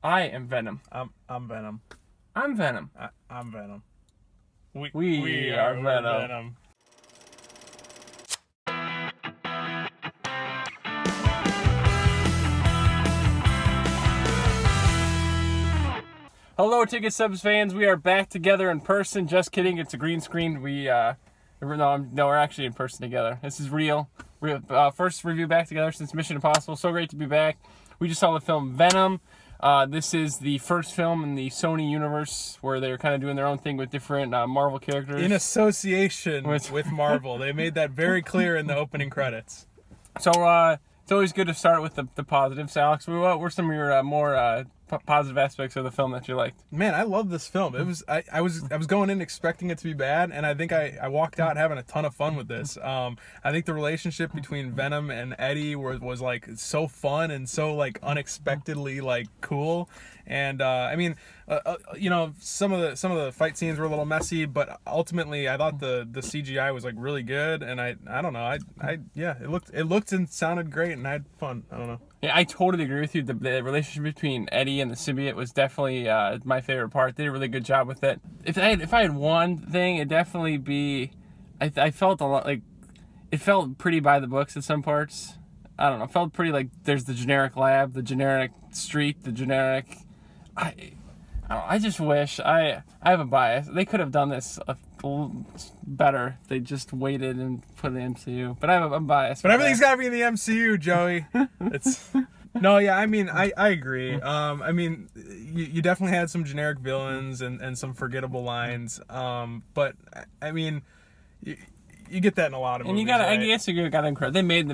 I am Venom. I'm Venom. I'm Venom. I'm Venom. We are we're Venom. Hello, Ticket Subs fans. We are back together in person. Just kidding. It's a green screen. No, we're actually in person together. This is real. First review back together since Mission Impossible. So great to be back. We just saw the film Venom. This is the first film in the Sony universe where they're kind of doing their own thing with different Marvel characters. In association with Marvel. They made that very clear in the opening credits. So it's always good to start with the positives. Alex, what were some of your more positive aspects of the film that you liked? Man, I love this film. It was I was going in expecting it to be bad, and I think I walked out having a ton of fun with this. I think the relationship between Venom and Eddie was like so fun and so like unexpectedly like cool. And I mean, you know, some of the fight scenes were a little messy, but ultimately I thought the CGI was like really good, and I don't know, yeah, it looked and sounded great, and I had fun. I don't know. Yeah, I totally agree with you. The relationship between Eddie and the symbiote was definitely my favorite part. They did a really good job with it. If I had one thing, it'd definitely be, I felt a lot like, it felt pretty by the books at some parts. I don't know, it felt pretty like there's the generic lab, the generic street, the generic, I don't know, I just wish, I have a bias. They could have done this better. They just waited and put it in the MCU. But I'm biased. But everything's got to be in the MCU, Joey. It's no, yeah. I mean, I agree. I mean, you definitely had some generic villains and some forgettable lines. But I mean, you get that in a lot of movies. And you got, right? I guess you got to encourage. They made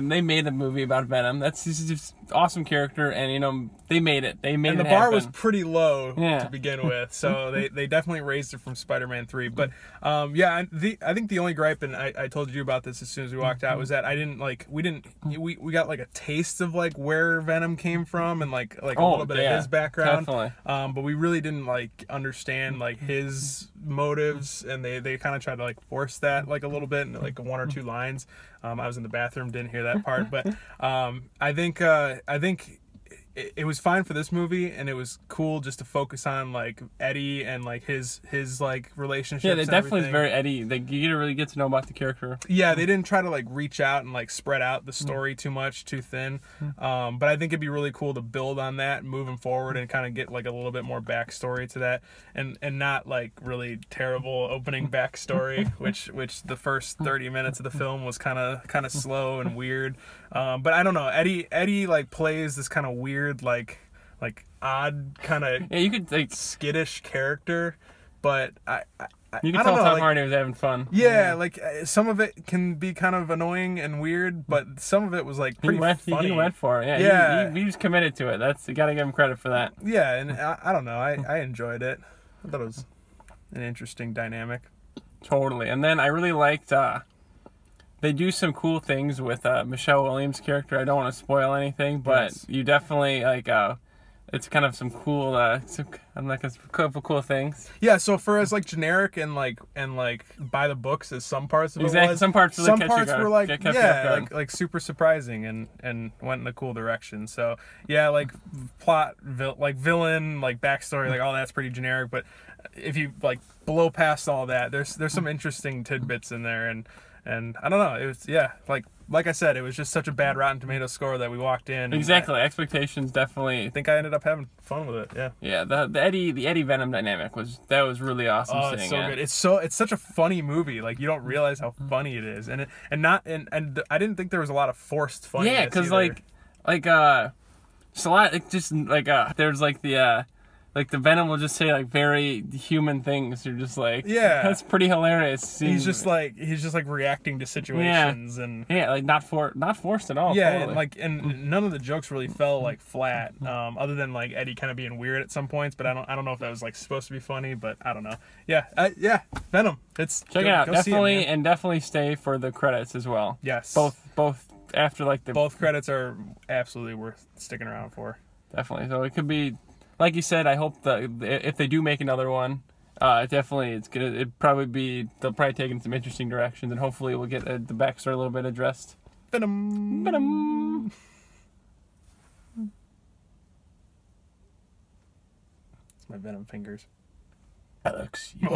a movie about Venom. This is just awesome character, and you know they made it. And the bar was pretty low Yeah. to begin with, so they definitely raised it from Spider-Man 3. But yeah, I think the only gripe, and I told you about this as soon as we walked out, was that I didn't like we got like a taste of like where Venom came from and like a little bit of his background. Definitely. But we really didn't like understand like his motives, and they kind of tried to like force that like a little bit in like one or two lines. I was in the bathroom, didn't hear that part, but I think it was fine for this movie, and it was cool just to focus on like Eddie and like his like relationships. Yeah, they definitely is everything. very Eddie. You really get to know about the character. Yeah, they didn't try to like reach out and like spread out the story too much, too thin. But I think it'd be really cool to build on that moving forward and kind of get like a little bit more backstory to that, and not like really terrible opening backstory, which the first 30 minutes of the film was kind of slow and weird. But I don't know, Eddie like plays this kind of weird like odd kind of You could like skittish character, but you could I tell don't know, Tom like, Hardy was having fun. yeah, like some of it can be kind of annoying and weird, but some of it was like pretty funny. He went for it. Yeah. He was committed to it. You got to give him credit for that. Yeah, and I don't know, I enjoyed it. I thought it was an interesting dynamic. Totally. And then I really liked they do some cool things with Michelle Williams' character. I don't want to spoil anything, but Yes. you definitely like it's kind of some cool cool things. Yeah, so for as like generic and like by the books as some parts of it Exactly. was, Some parts really some catch you parts guard. were like Kept you off guard. like super surprising and went in a cool direction. So yeah, like plot like villain like backstory, like all that's pretty generic, but if you like blow past all that, there's some interesting tidbits in there, and I don't know, it was, yeah, like I said, it was just such a bad Rotten Tomatoes score that we walked in. Exactly. Expectations definitely. I think I ended up having fun with it. Yeah. Yeah, the Eddie Venom dynamic was really awesome. Oh, it's so good. It's such a funny movie. Like you don't realize how funny it is, and I didn't think there was a lot of forced funniness. Yeah, because just a lot there's like the Venom will just say like very human things. You're just like, yeah, that's pretty hilarious. He's just like reacting to situations, and like not forced at all. Yeah, totally. and none of the jokes really fell like flat, other than like Eddie kind of being weird at some points. But I don't know if that was like supposed to be funny, but I don't know. Yeah, Venom. Check it out, definitely, and definitely stay for the credits as well. Yes, both after like both credits are absolutely worth sticking around for. Definitely, so it could be. Like you said, I hope that if they do make another one, they'll probably take in some interesting directions, and hopefully we'll get the backstory a little bit addressed. Venom. It's my Venom fingers. Alex, you